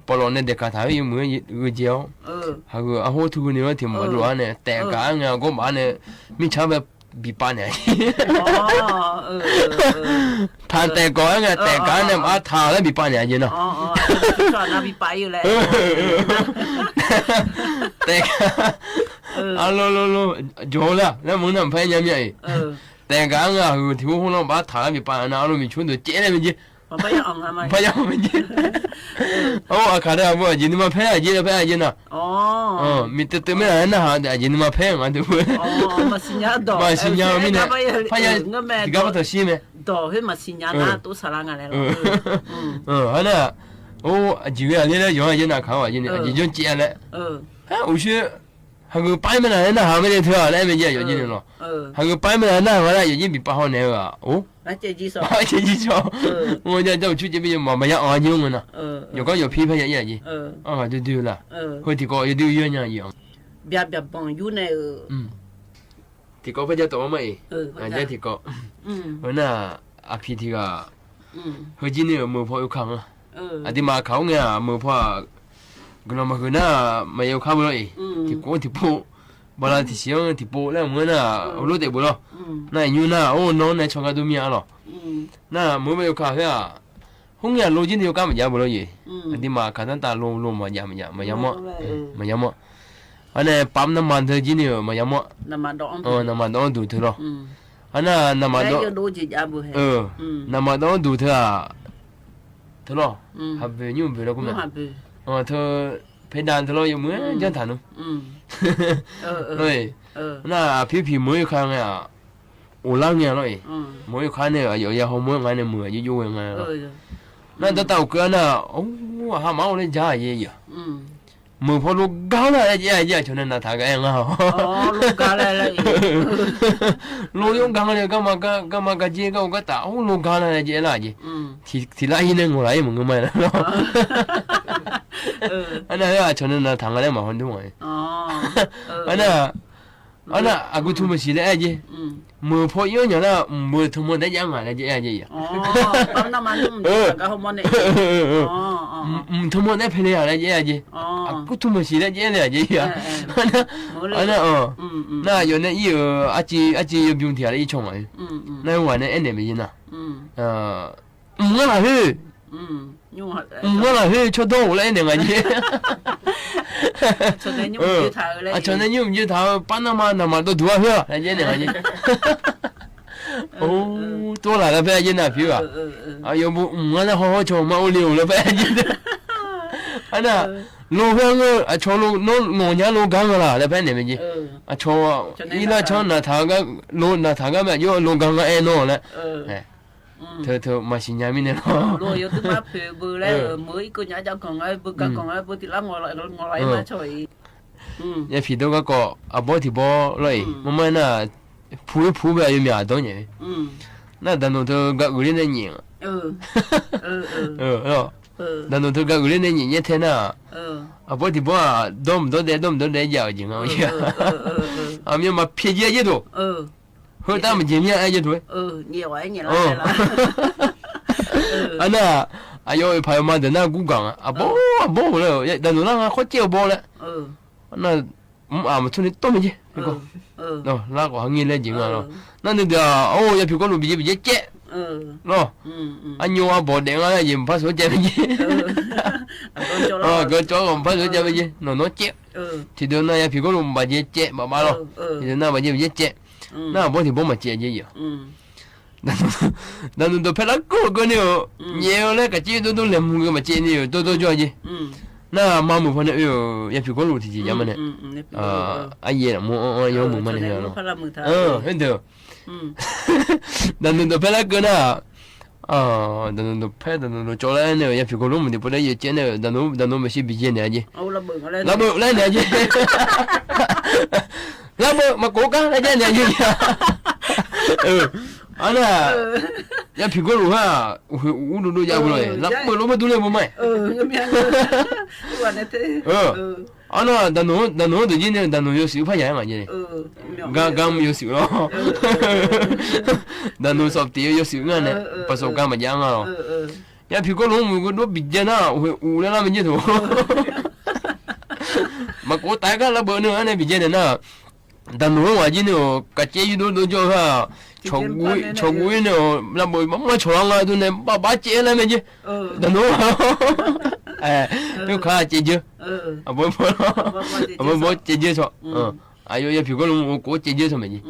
bỏ lên để cả tháo yêu mới người giàu 하고 아호 두고는 팀 뭐로 안에 때가 하고 만에 미차베 비빠네 판 때가 때가는 아 타래 비빠네 아니나 나 비빠요래 때가 알로로로 좋라 나 뭐는 파냐냐 때가 그 뒤로는 막 타래 비빠나 알로미 춘도 째내면지 파야면지 가래 뭐 이놈아 패야지 나 밑에 때문에 안 나한테 이놈아 패야 안 되고 마시냐 미네 파야 네가 더 심해 더 해 마시냐 나또 사랑하네 하나 지금 아니라 영화제나 가와 이전 째래 우시 하고 빨면 안 나 하면 돼 라면 이제 여기는 하고 빨면 안 나 하나 여기 밑바호 내가 제지서我这就出这边嘛没要安用呢，有个有批判也也，就对了，会提高也对鸳鸯一样，别帮有呢，提高不就多没，这提高，那阿皮提个，和今年没破有康啊，阿弟妈考呢没破， ก็เรามาคือหน้าไม่เอาข้าวเลยที่โก้ที่ปูบาลาที่เสียงที่ปูแล้วเหมือนน่ะรู้แต่บุหรอน่าอยู่น่ะโอ้น้องในช่องกระดูมีอะไรน่ะมือไม่เอาข้าวเนี่ยห้องยาโลจินที่เขากำมันยาบุหรออันที่มาขันตาลงมายามามะอันนี้ปั๊มน้ำมันเธอจินเนี่ยมายามะน้ำมันดองดูเธอหรออันน่ะน้ำมันดองน้ำมันดองดูเธอเธอหรอฮับเบย์ยุ่งเบย์แล้วก็มั้ยเธอเพดานเธอหรออยู่เหมือนจันทานุเลยน่ะพี่มือข้างเนี่ยโอล่างเนี่ยเลยมือข้างเนี่ยอยู่ยาหัวมือไงเนี่ยมืออยู่ยังไงน่ะแต่ตัวก็น่ะโอ้หามาเลยจ่ายเยอะมือพอลูกก้าวเลยเยอะชนน่ะทางกันอ๋อลูกก้าวเลยลูกยงก้าวเลยก็มาเจ๊ก็ตาโอ้ลูกก้าวเลยเจ๊ล่ะเจ๊ที่ละยินงอะไรมึงก็ไม่ละอันนั้นชนน่ะทางกันมาคนดูไงอันนั้นอากูทุ่มสิเลยเจ๊มือพอเยอะเนี่ยมือทุ่มได้ยังไงเจ๊อ๋อปั๊มน้ำมันก็หัวมันเนี่ยทุ่มได้เพลียเลยเจ๊อากูทุ่มสิเลยเจ๊เลยเจ๊อันนั้นน่ะอยู่ในอีอาจีอยู่ยุ่งที่อะไรอีช่องไงนั่นวันนี้เอ็นเดไม่ยินนะงั้นล่ะเฮ้งั้นล่ะเฮ้ชดโดเลยเนี่ยไงเจ๊전에 님 유타 바나마 또 누가 해? 얘네 아니. 오, 또 나가 봐야지나 비와. 아, 여보, 뭐나 허허 좀 올리오려 봐야지. 하나, 로형을 저로 노냐 로 강을라 봐내면지. 아, 저 이나 전나 다가면 요 로강가 에노라. 더 맛있냐미네. rồi tôi mà phải vừa lấy mới cô nhá cho còn ai vừa cả còn ai vừa thì lá ngồi lại mà trời ya phido ga ko abo thì bo loi mama na phu ba yu mya do nye na dan no to ga uri ne nyi dan no to ga uri ne nyi te na abo thì bo dom do de ya jing a ya a mi ma phe je do hơ ta mà jing ya ai je do nhiều lại ana ayo pa ma de na gu gang abo le dan no na ko che bo le那아무튼또뭐지이거라고 항의를 지금 나는 야 비고로 비제 째 안녕 뭐 내가 지금 봐서 재미지 그 저거 봐서 재미지 너너 째 지도나 야 비고로 맞지 째 말로 이제 나 맞지 째 나 뭐지 뭐만 째지요 나는 또 별거 거네요 예열에 같이 도도 내문가 맞지니요 도도 좋아지那妈母反正也比过路的呀嘛呢，阿爷么有母嘛呢呀咯，很多，那都拍那个呢，那都拍的那做来呢也比过路么的，不然也见的，那没些比见的去，那不来呢去，那不嘛国家来见的去呀，啊那。ya phiko lu ha u lu ya bu lo la mo lo ma du le mo mai ana da no de yin da no yo si pa ya ma ni ga mo yo si lo da no so ti yo si nga ne pa so ga ma ya nga lo ya phiko lu mo do bi je na u la ma ni to ma ko ta ga la bo no ne bi je na da no wa ji no ka che yu do jo ha 저구이네 나 뭐 엄마 좋아가도 내 봐 째라면지 나 너 또 가지죠 뭐 째져서 아유 야 비고는 고 째져서 뭐지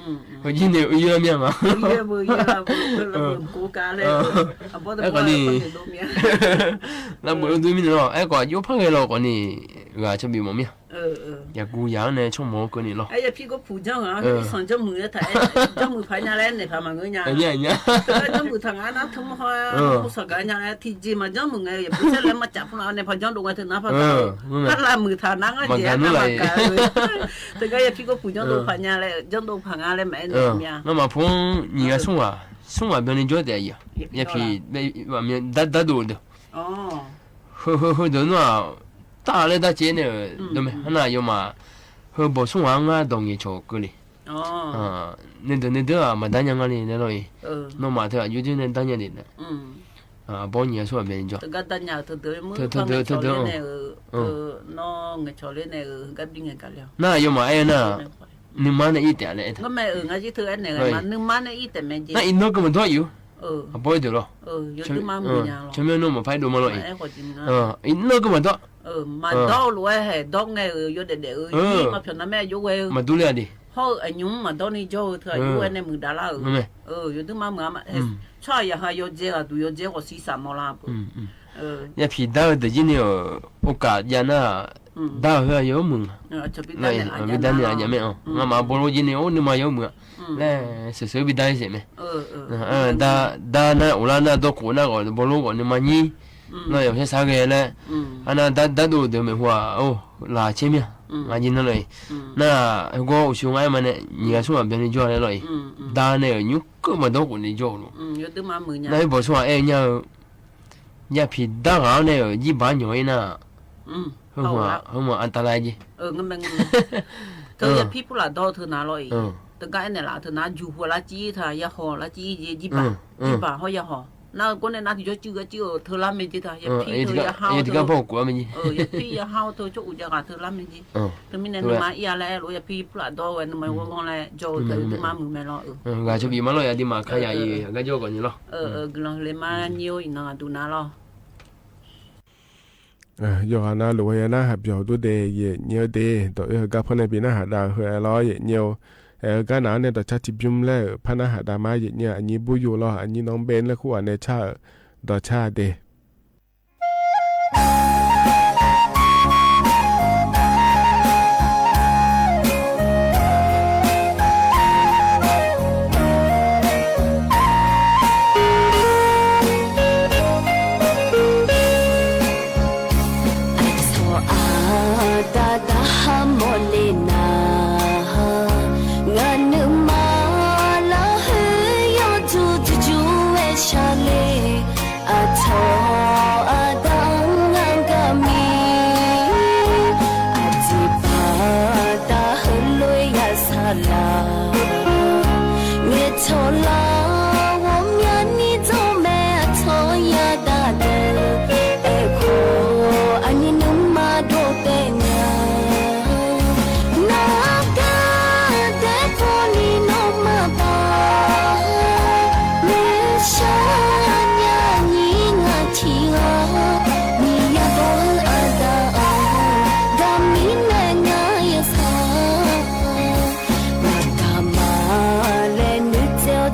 거기네 의여면 아니 나뭐 의미는 애가 요팡해로 거니 가 chuẩn bị 뭐냐 ya gu yang này trong mỏ cái này lo ai phi có phụ cho hả xong cho mười thằng cho mười phải nhà lên này phải mà người nhà cho mười thằng ăn nó thấm hoa không sợ cái nhà thì gì mà cho mười ngày bây giờ lên mà chặt nó này phải cho đồ ngày thì nó phải cắt là mười thằng ăn cái gì nó mà cả từ cái phi có phụ cho đồ phải nhà lên cho đồ phải nhà lên mẹ nhà nó mà phong nhiều sung à bên này cho đấy ya phi mà mình đã đủ được hơi đó nó大嘞，大姐呢，对没？那有嘛，和保送完啊，东西做个哩。那都啊，嘛单样个哩，那咯伊。那嘛特有就那单样哩呢。保你说别人做。这个单样特么？ nó người cho lên này cái bình người cả liao 那有嘛哎那你妈那一点嘞 nó mẹ ngay chứ thứ anh này mà nước má này ítแต่ mẹ gì 那一诺根本多有 不会的咯 有nước má mười nhà 前面弄嘛拍多嘛咯 em có chừng 一诺根本多 mà đó luôn hay đó nghe vô để mà phần nó mẹ vô quê 嘛都了的 họ anh nhúng mà đó đi cho thời vô anh em mừng đã là vô nước má mà cho ya hay vô chơi à tụi vô chơi có xí xả màu la 也皮到的今年我家家那到呵有门那比单的也没哦我嘛不如今年我你嘛有门那是随便单些没da那我那都过那个不如我你嘛你那有些啥个嘞那da都都没话哦拉前面啊今那嘞那如果我兄弟们呢你看说别人叫来了da那有根本都过你叫了有的嘛10那不说哎nhà皮当然呢，一般鸟呢，很安达来的。mình thôi ya people là đo thôi nào rồi, từ cái này là thôi nào dù là chỉ thôi ya họ là chỉ bà họ ya họ, nào con này nào thì cho chưa thôi làm mình chỉ thôi ya pi thôi ya hao thôi, ya pi ya hao thôi chỗ uja cả thôi làm mình chỉ, từ mình này mà ya lại rồi ya people là đo rồi mà con này cho từ mà mình lo, cái chỗ bị mà lo ya đi mà khai ya gì cái chỗ còn gì lo, cái lên mà nhiều nào tụi nào lo. giờ na lùi na hạt dầu tôi đề về nhiều đề tôi gặp phần này bị na hạt đào hơi lo về nhiều cái nào này tôi chắc chịu chung lại phần na hạt đào mà về nhiều anh như bùi dù lo anh như nông bên là khu anh này cha đó cha đề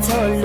Thôi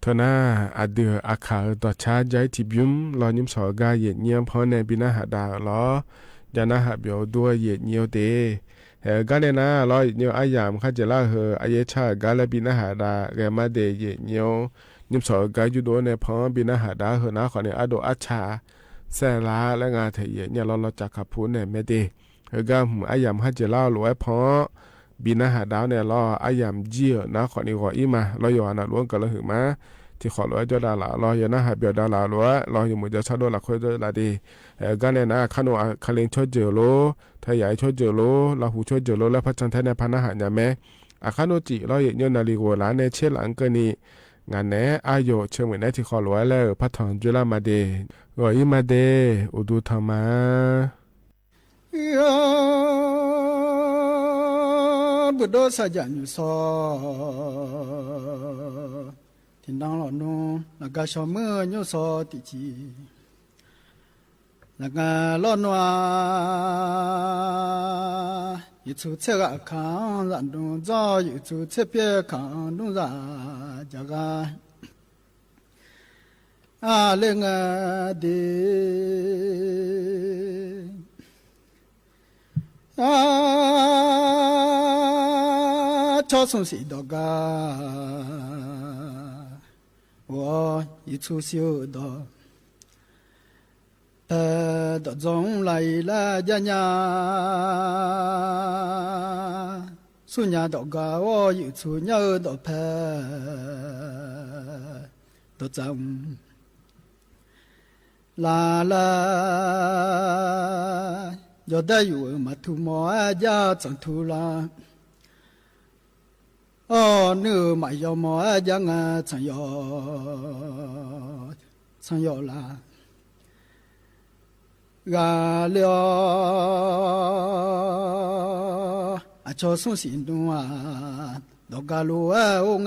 ทนาอาเดืออาขาต่อชาใจทิบยุมรอยิมสอกาเหยียดเงียมพอในบินาหาดาลอยานาหาเบียวด้วยเหยียดเงียวเตกาเลนะรอเงียวอายามข้าจะลาอายชากาลบินาหาดาแกมาเดเหยียดเงียวยิมสอกาอยู่โดในพอบินาหาดานะขอในอโดอาชาแสลาและงาเทียเนี่ยเราจักขับพูนเนี่ยไม่ดีกาหมู่อายามข้าจะลาหลวยพอบินาหาดาเนี่ยรออายามเจียนะขอนี้ขออีมาเราอยู่อันนั้นล้วนกันละหือมาที่ขอร้อยจอดาลารออยู่นะหาเบียวดาลาลัวรออยู่มือจะชาโดละคุยจอดาดีกันเนี่ยนะขนมคาเลงช่วยเจอโลทายายช่วยเจอโลลาหูช่วยเจอโลและพัชจันทในพันอาหารยาแม่ขนมจิรออยู่เนี่ยนาฬิกาล้านในเช่หลังกันนี้งานแน่อายุเชื่อเหมือนในที่ขอร้อยแล้วพัฒนจุลามาเดรออีมาเดอุดูธรรมาบุตรสัจจันโสทินดังหลอนูนักชมโยโสติจีนักหลอนัวยิชุเชกขังรันดุจอยิชุเชเปียขังดุจาจากาอาเลงเดชอสงสีดอกาว่า一出修道แต่ดอกจงไหลละยะญาสุญญาดอกกาว่าอยู่ชุญญาดอกแพดอกจำลาลายอดได้อยู่มาทุมอยาจังทุลาnữ mà yo mò giang chẳng yo la gà liao cho sung xin đúng đó gà lúa ông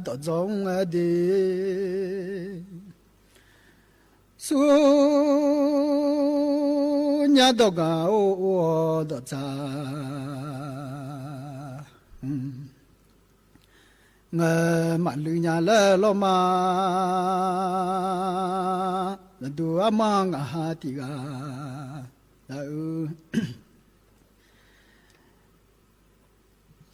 đó giống đi su nhà đó gà ô đó cha ngờ mà lư nhà lơ lo mà lần đua mang à thì gà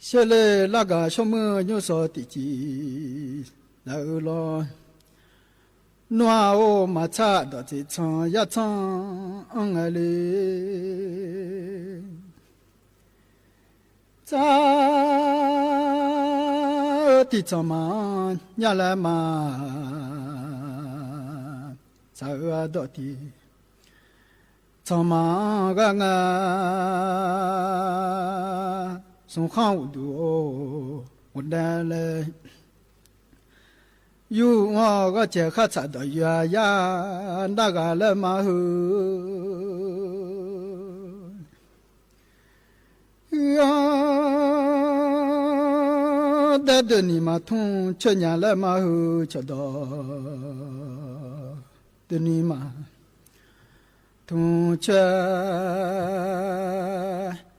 xe lê la gà cho mưa nhớ so thì chỉ lo noa ô mà cha đó chỉ chọn ya chọn ông lê cha thì cho mà nhà là mà sao đó thì cho mà gang song khâu đủ một đà lệ yêu ngõ có trẻ khát sát đó ya đã gà lệ mà hư đã đơn ni mà thung cho nhà lại mà hư cho đó đơn ni mà thung cho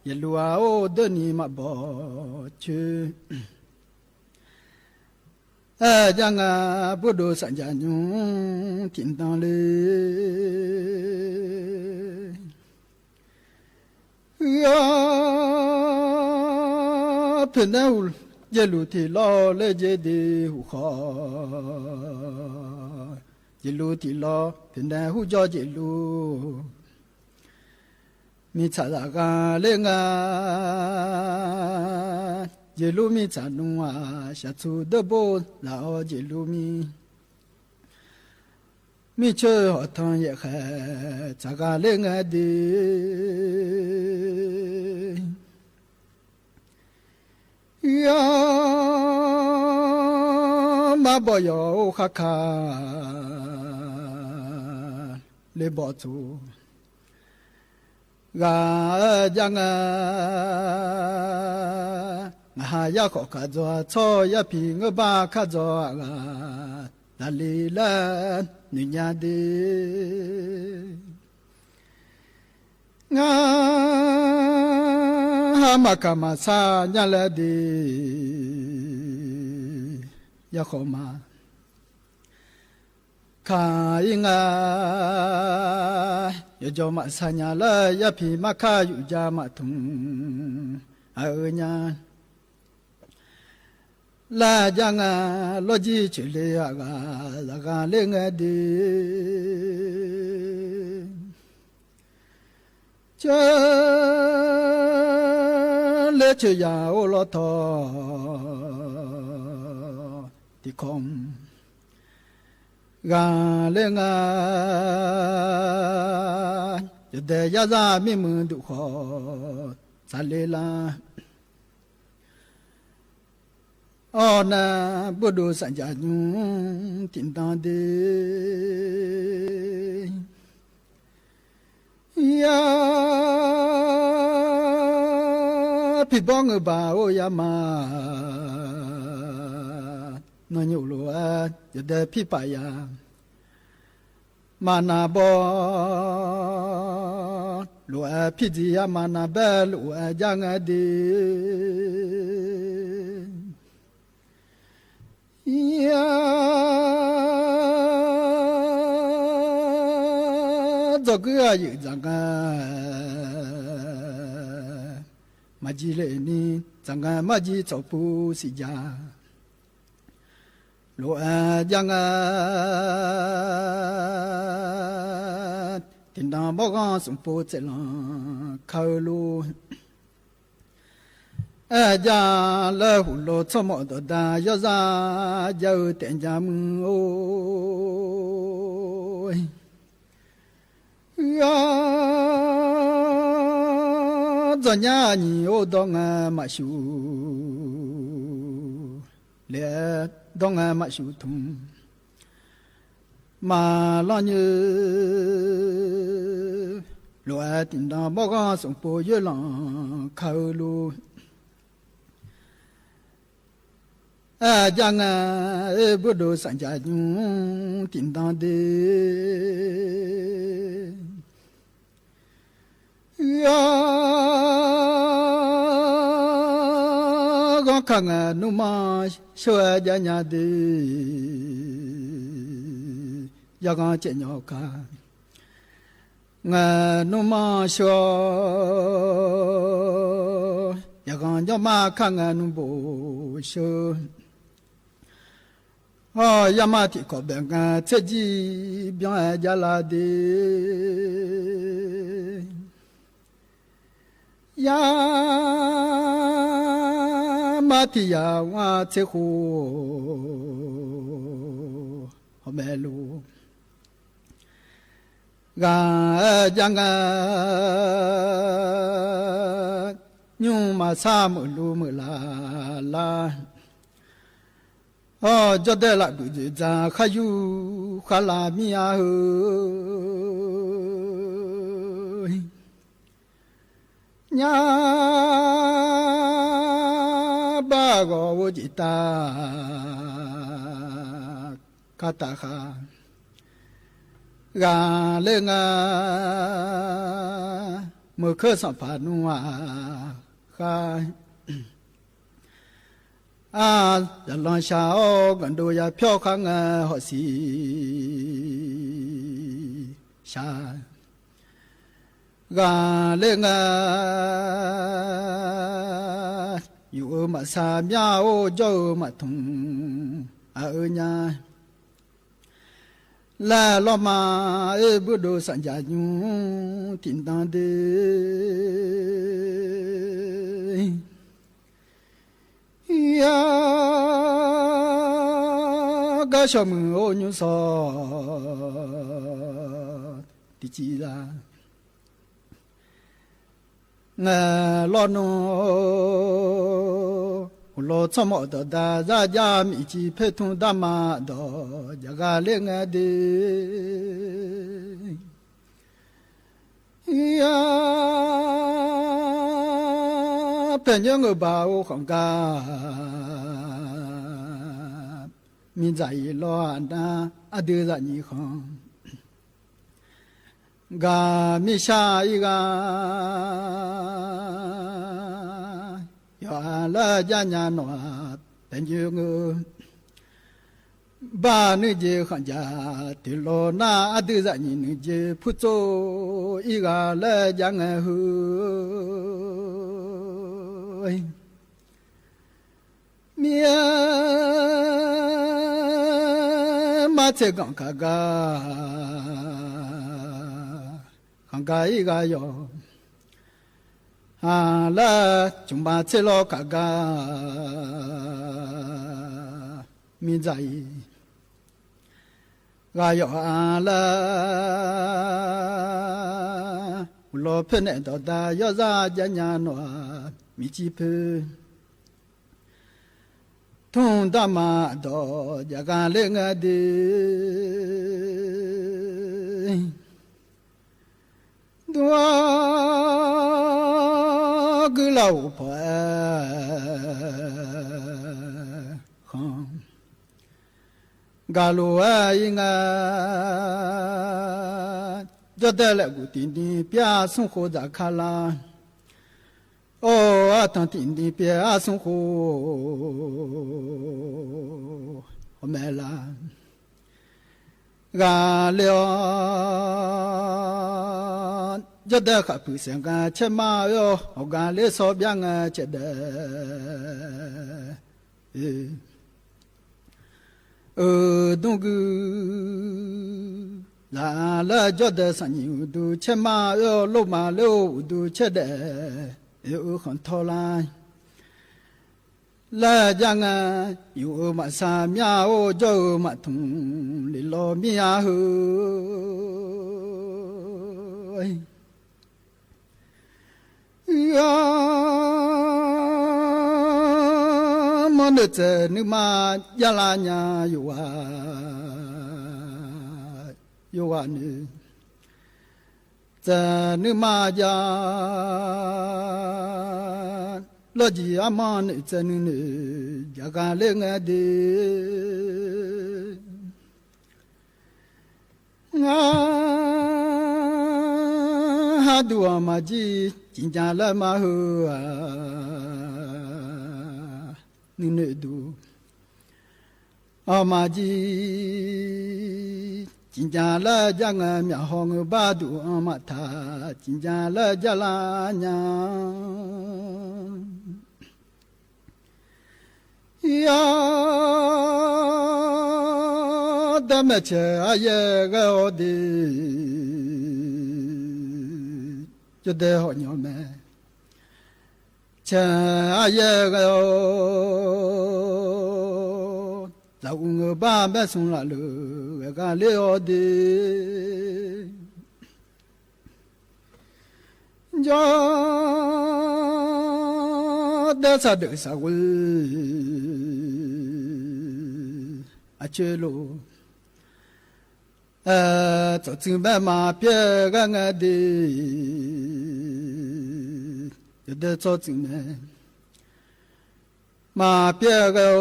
ya lúa ô đơn ni mà bỏ chứ giang bữa đồ sản gia nhung thiên tàng lê thuyền đâu giờ lũ thì lo lê dê đi hú khó giờ lũ thì lo thuyền đâu hú cho giờ lũ mi trả ra ga lê nga giờ lũ mi trả nung à sát chú đỡ bố lão giờ lũ mi chơi họ thằng vậy khẽ trả ga lê nga đi ya ma bo yo kha kha le bo tu ga jang ha ya ko ka zo cho ya pi ngo ba kha zo ga la li la ni nya de nga Makama sa nyala di ya khoma ขาอิงายจอมาสัญญาละยะพิมาคาอยู่จามาทุงญาลาจังโลจิจุเลยกาละกาเลงดีเจเลชยาโอโลทอติคอมกาเลงจะเดยาซามิมุนดุขอซาเลลาอ๋อนะบุดูสัญญาญุตินตาเดยาพี่บ้องบ่าวอยามานอนอยู่ลัวจะเดพี่ปายามานาบอลัวพี่จียามานาเบลลัวจังดียา这个有这个马吉嘞呢，这个马吉做不是家，罗讲听到莫讲送不这了靠路。家了葫芦怎么多大？要啥就点家门哦。呀，这伢你我当俺马修，来当俺马修通，马老牛。罗听到莫讲送不月浪靠路。จังบุดูสัญญาญุตินตังเดยาก็ขังนุมาช่วยจัญญาเดยากันเจญอคางนุมาช่วยยากันยมาขังนุโบช่วยยามาที่ขอแบ่งเทจีเบียงจาลาเดยามาที่ยาวาเทโคฮอเมลูกาจังญูมาซามุลูมุลาลาจะได้ละบุญจาขยุขลามีอาเฮญาบากวจิตาคาตาคากาเลงาเมื่อเคยสัมผัสนัวคาจะลองชาอกันดูยาเพียวขังหอสีชากาเลงอยู่มาสามยาโอเจ้ามาทุงญาลาลอมาบุดูสัญญาญุตินตังเดยากะชมโอญุสอติจิลาลอโนโลชมอดดาจาจามิจิเพทุดามาดอยากาเลงเดยาเป็นยังบ่าวของกามิใจลอนาอดือจะนี่ของกามิชาอีกายาละญาญาโนเป็นยัง ba nữ je khang ja ti lo na adu za ni nữ je phu zo i ga le jang hu mia ma che gang ka ga khang ga i ga yo ha la chung ba che lo ka ga mi zai ga yo a la lo phe ne do da yo za ja nya no mi chi phe thon da ma do ja ga le nga de do gu lao pha ga lo ai nga cho da la gu tin tin pya sung kho da kha la ô a tan tin tin pya sung kho o me la ga le cho da kha pu sen ga che ma yo o ga le so bya nga che da donc la jo de san yu du che ma yo lo ma lo du che de yu khon tho la la jang yu ma sa mya o jo ma thung li lo mi ya hu ya mong được giờ nước mà gia la nhà yêu nữ giờ nước mà gia lo gì ama nữ giờ nữ gia ca lên nghe đi ha đùa mà chỉ chính cha là mà hư nữ du mà chỉ chính cha là giang miao hong ba du mà tha chính cha là gia la nhà ya đam che aye ga đi cho để họ nhỏ mẹ cha aye ga dạo người ba mẹ xuống là lừa ga leo đi cho để sao được sao quên chơi lô cho chừng bé mà biết cái nghe đi để cho chừng này mà biết cái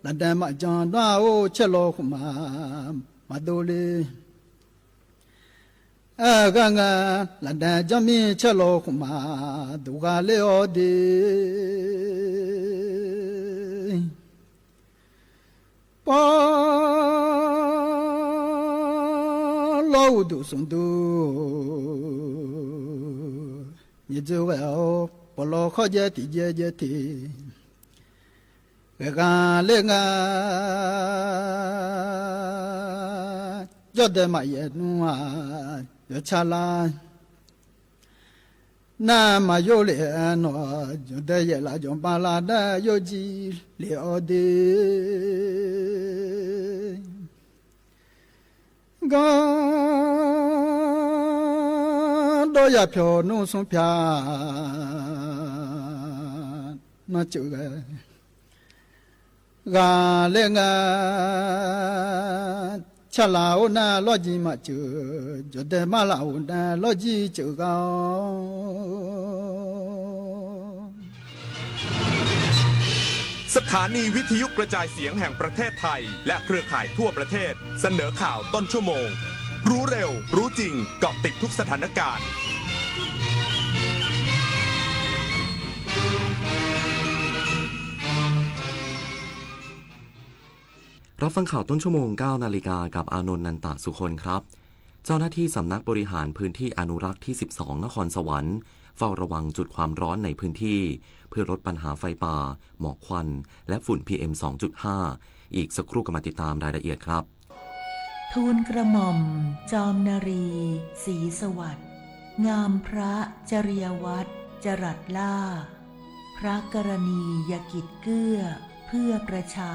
lần đầu mà chọn nó chơi lô mà đồ đi cái nghe lần đầu cho mình chơi lô mà đồ cái leo đi ba lâu đủ sống đủ như vậy ba lâu khó dễ thì dễ thì cái gà lên cho để mà vậy nữa cho cha la na mà vô lệ nó cho để vậy là cho ba la đã vô gì liệu đi ga đôi ya phiêu nung sung phia nó chịu ga lên cha lão na lo gì mà chịu cho để mà lão na lo gì chịu cao สถานีวิทยุกระจายเสียงแห่งประเทศไทยและเครือข่ายทั่วประเทศเสนอข่าวต้นชั่วโมงรู้เร็วรู้จริงเกาะติดทุกสถานการณ์ รับฟังข่าวต้นชั่วโมง 9 นาฬิกากับอานนท์ นันตะสุคนครับเจ้าหน้าที่สำนักบริหารพื้นที่อนุรักษ์ที่ 12 นครสวรรค์เฝ้าระวังจุดความร้อนในพื้นที่เพื่อลดปัญหาไฟป่าหมอกควันและฝุ่น PM 2.5 อีกสักครู่ก็มาติดตามรายละเอียดครับทูลกระหม่อมจอมนรีศรีสวัสดิ์งามพระจริยวัตรจรัสล่าพระกรณียกิจเกื้อเพื่อประชา